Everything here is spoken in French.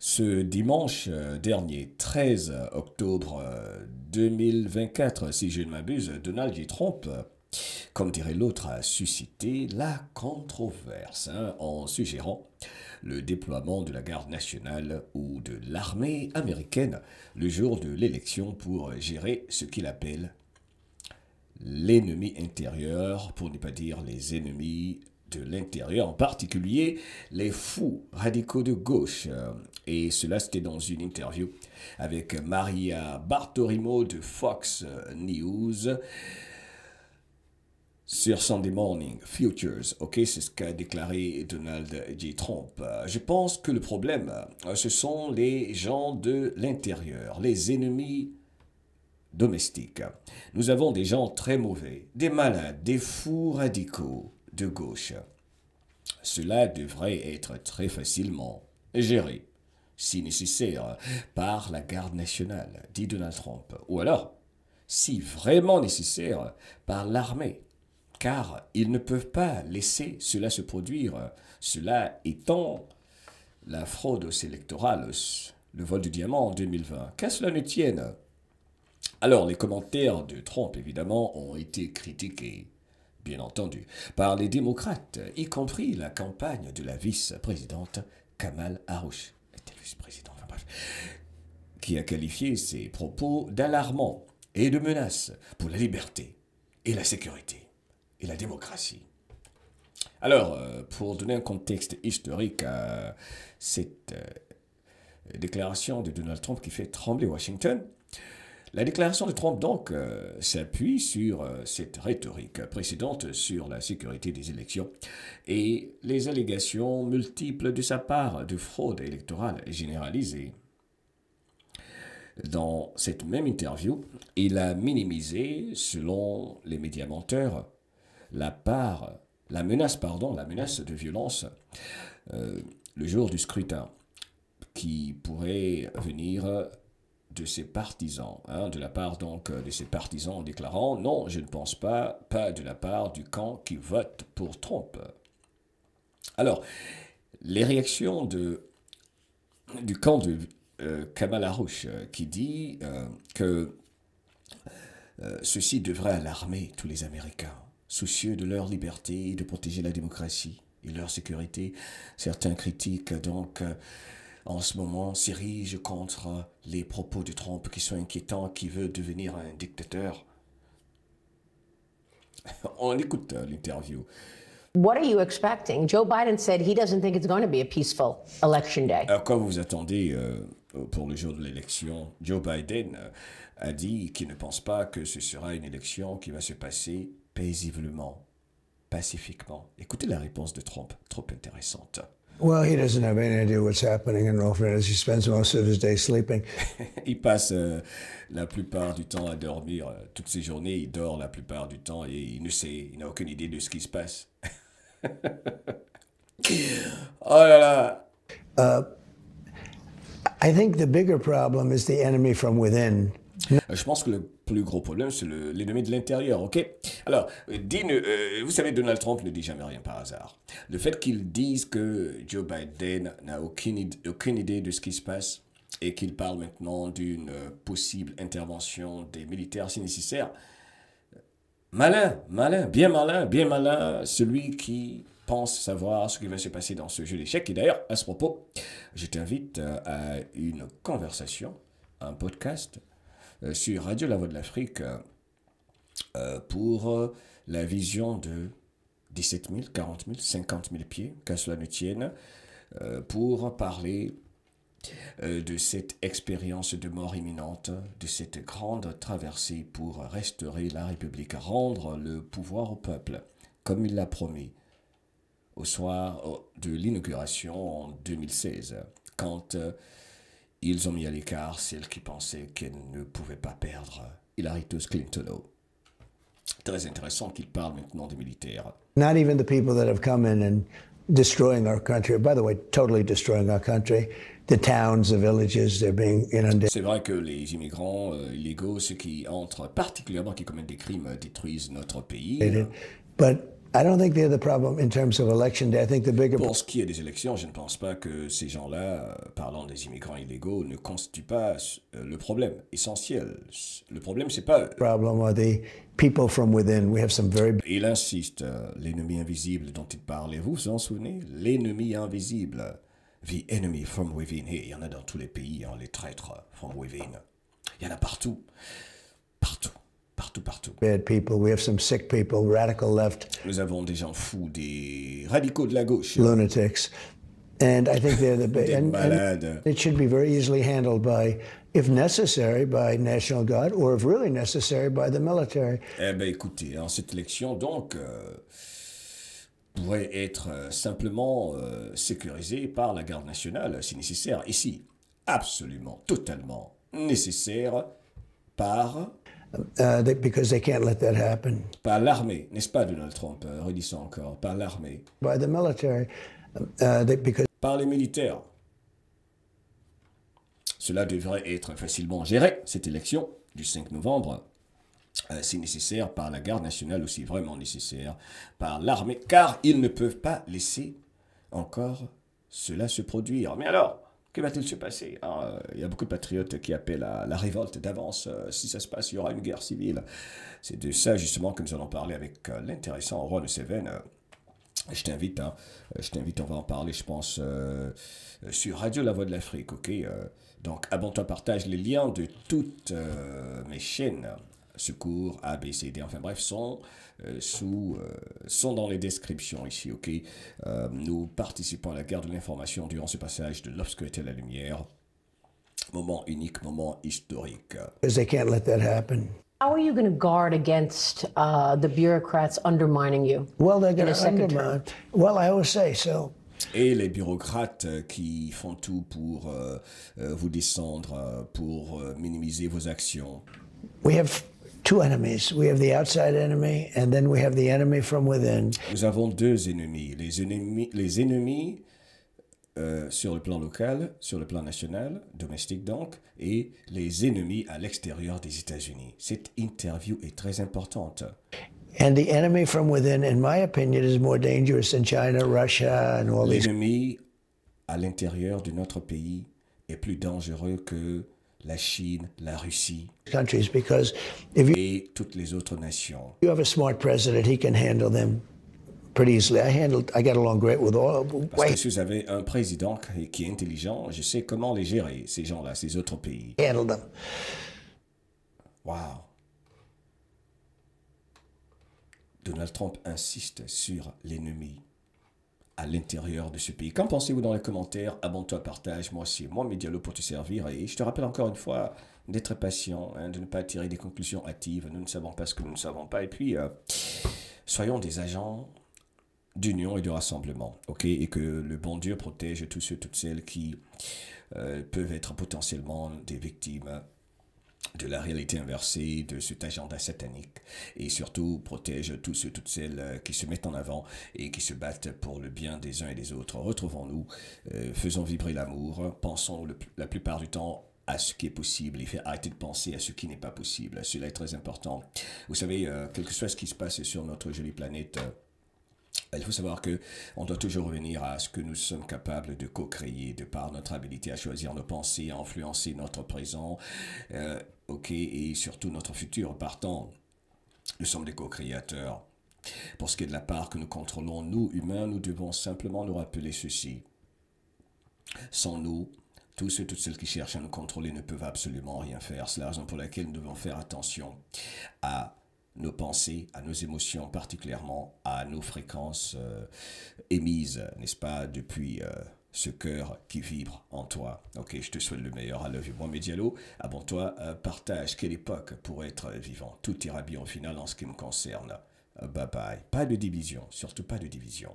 Ce dimanche dernier, 13 octobre 2024, si je ne m'abuse, Donald J. Trump, comme dirait l'autre, a suscité la controverse en suggérant le déploiement de la garde nationale ou de l'armée américaine le jour de l'élection pour gérer ce qu'il appelle l'ennemi intérieur, pour ne pas dire les ennemis de l'intérieur, en particulier les fous radicaux de gauche. Et cela, c'était dans une interview avec Maria Bartiromo de Fox News sur Sunday Morning Futures. Ok, c'est ce qu'a déclaré Donald J. Trump. Je pense que le problème, ce sont les gens de l'intérieur, les ennemis domestiques. Nous avons des gens très mauvais, des malades, des fous radicaux de gauche. Cela devrait être très facilement géré, si nécessaire, par la garde nationale, dit Donald Trump. Ou alors, si vraiment nécessaire, par l'armée. Car ils ne peuvent pas laisser cela se produire, cela étant la fraude électorale, le vol du diamant en 2020. Qu'à cela ne tienne. Alors, les commentaires de Trump, évidemment, ont été critiqués, bien entendu, par les démocrates, y compris la campagne de la vice-présidente Kamala Harris, vice-présidente, enfin bref, qui a qualifié ses propos d'alarmants et de menaces pour la liberté et la sécurité et la démocratie. Alors, pour donner un contexte historique à cette déclaration de Donald Trump qui fait trembler Washington, la déclaration de Trump, donc, s'appuie sur cette rhétorique précédente sur la sécurité des élections et les allégations multiples de sa part de fraude électorale généralisée. Dans cette même interview, il a minimisé, selon les médias menteurs, la menace de violence le jour du scrutin qui pourrait venir de ses partisans, de la part donc de ses partisans en déclarant « Non, je ne pense pas de la part du camp qui vote pour Trump ». Alors, les réactions du camp de Kamala Harris qui dit que ceci devrait alarmer tous les Américains, soucieux de leur liberté et de protéger la démocratie et leur sécurité. Certains critiques donc en ce moment s'érige contre les propos de Trump qui sont inquiétants, qui veut devenir un dictateur. On écoute l'interview. What are you expecting? Joe Biden said he doesn't think it's going to be a peaceful election day. Alors, quand vous attendez pour le jour de l'élection, Joe Biden a dit qu'il ne pense pas que ce sera une élection qui va se passer paisiblement, pacifiquement. Écoutez la réponse de Trump, trop intéressante. Well, he doesn't have any idea what's happening in Norfolk as he spends most of his day sleeping. Il passe la plupart du temps à dormir. Toutes ses journées, il dort la plupart du temps et il n'a aucune idée de ce qui se passe. Oh là là! I think the bigger problem is the enemy from within. Je pense que le plus gros problème, c'est l'ennemi de l'intérieur, ok? Alors, vous savez, Donald Trump ne dit jamais rien par hasard. Le fait qu'il dise que Joe Biden n'a aucune idée de ce qui se passe et qu'il parle maintenant d'une possible intervention des militaires si nécessaire, malin, bien malin, celui qui pense savoir ce qui va se passer dans ce jeu d'échecs. Et d'ailleurs, à ce propos, je t'invite à une conversation, un podcast, sur Radio La Voix de l'Afrique pour la vision de 17 000, 40 000, 50 000 pieds, qu'à cela ne tienne, pour parler de cette expérience de mort imminente, de cette grande traversée pour restaurer la République, rendre le pouvoir au peuple, comme il l'a promis au soir de l'inauguration en 2016, quand ils ont mis à l'écart celle qui pensait qu'elle ne pouvait pas perdre, Hillary Clinton. Très intéressant qu'il parle maintenant des militaires. Not even the people that have come in and destroying our country. By the way, totally destroying our country. The towns, the villages, they're being inundated. C'est vrai que les immigrants illégaux, ceux qui entrent particulièrement, qui commettent des crimes, détruisent notre pays. But I don't think they're the problem in terms of election day. I think the bigger Pour ce qui est des élections, je ne pense pas que ces gens-là, parlant des immigrants illégaux, ne constituent pas le problème essentiel. Le problème, c'est pas eux. problem are the people from within. We have some very Il insiste, l'ennemi invisible dont il parlait, vous vous en souvenez? L'ennemi invisible. The enemy from within. Et il y en a dans tous les pays, hein, les traîtres from within. Il y en a partout. Partout. Partout, partout. bad people. We have some sick people, radical left, Nous avons des gens fous, des radicaux de la gauche, lunatics. And I think they're the big. des And malades. it should be very easily handled by, if necessary, by National Guard, or if really necessary, by the military. Eh bien, écoutez, hein, cette élection, donc, pourrait être simplement sécurisée par la garde nationale, si nécessaire. Ici, absolument, totalement nécessaire par Because they can't let that happen. l'armée, n'est-ce pas, Donald Trump? Redis encore, par l'armée, By the military, because par les militaires. Cela devrait être facilement géré, cette élection du 5 novembre. Si nécessaire, par la garde nationale aussi, vraiment nécessaire, par l'armée, car ils ne peuvent pas laisser encore cela se produire. Mais alors, que va-t-il se passer? Il y a beaucoup de patriotes qui appellent à la révolte d'avance. Si ça se passe, il y aura une guerre civile. C'est de ça, justement, que nous allons parler avec l'intéressant Ron Seven. Je t'invite, on va en parler, je pense, sur Radio La Voix de l'Afrique, ok? Donc, abonne-toi, partage les liens de toutes mes chaînes. Secours, A, B, C, D, enfin bref, sont dans les descriptions ici, ok? Nous participons à la guerre de l'information durant ce passage de l'obscurité à la lumière. Moment unique, moment historique. they can't let that happen. How are you going to guard against the bureaucrats undermining you? Well, they're in going a to second undermine. term? Well, I always say so. Et les bureaucrates qui font tout pour vous descendre, pour minimiser vos actions. We have two enemies. We have the outside enemy, and then we have the enemy from within. Nous avons deux ennemis. Les ennemis sur le plan local, sur le plan national, domestique donc, et les ennemis à l'extérieur des États-Unis. Cette interview est très importante. And the enemy from within, in my opinion, is more dangerous than China, Russia, and all these L'ennemi à l'intérieur de notre pays est plus dangereux que la Chine, la Russie countries because if et toutes les autres nations. you have a smart president, he can handle them pretty easily. I got along great with all. Parce que si vous avez un président qui est intelligent, je sais comment les gérer, ces gens-là, ces autres pays. Handle them. Wow. Donald Trump insiste sur l'ennemi à l'intérieur de ce pays. Qu'en pensez-vous dans les commentaires? Abonne-toi, partage, moi aussi, moi Medialo pour te servir. Et je te rappelle encore une fois d'être patient, hein, de ne pas tirer des conclusions hâtives. Nous ne savons pas ce que nous ne savons pas. Et puis, soyons des agents d'union et de rassemblement, ok? Et que le bon Dieu protège tous ceux, toutes celles qui peuvent être potentiellement des victimes de la réalité inversée, de cet agenda satanique, et surtout protège tous ceux, toutes celles qui se mettent en avant et qui se battent pour le bien des uns et des autres. Retrouvons-nous, faisons vibrer l'amour, pensons la plupart du temps à ce qui est possible et arrêtez de penser à ce qui n'est pas possible. Cela est très important. Vous savez, quel que soit ce qui se passe sur notre jolie planète, il faut savoir que on doit toujours revenir à ce que nous sommes capables de co-créer de par notre habilité à choisir nos pensées, à influencer notre présent, ok, et surtout notre futur. Partant, nous sommes des co-créateurs. Pour ce qui est de la part que nous contrôlons, nous, humains, nous devons simplement nous rappeler ceci. Sans nous, tous ceux, toutes celles qui cherchent à nous contrôler ne peuvent absolument rien faire. C'est la raison pour laquelle nous devons faire attention à nos pensées, à nos émotions, particulièrement à nos fréquences émises, n'est-ce pas, depuis ce cœur qui vibre en toi. Ok, je te souhaite le meilleur. I love you. Moi, Medialo, abonne-toi, partage. Quelle époque pour être vivant. Tout ira bien au final en ce qui me concerne. Bye bye. Pas de division, surtout pas de division.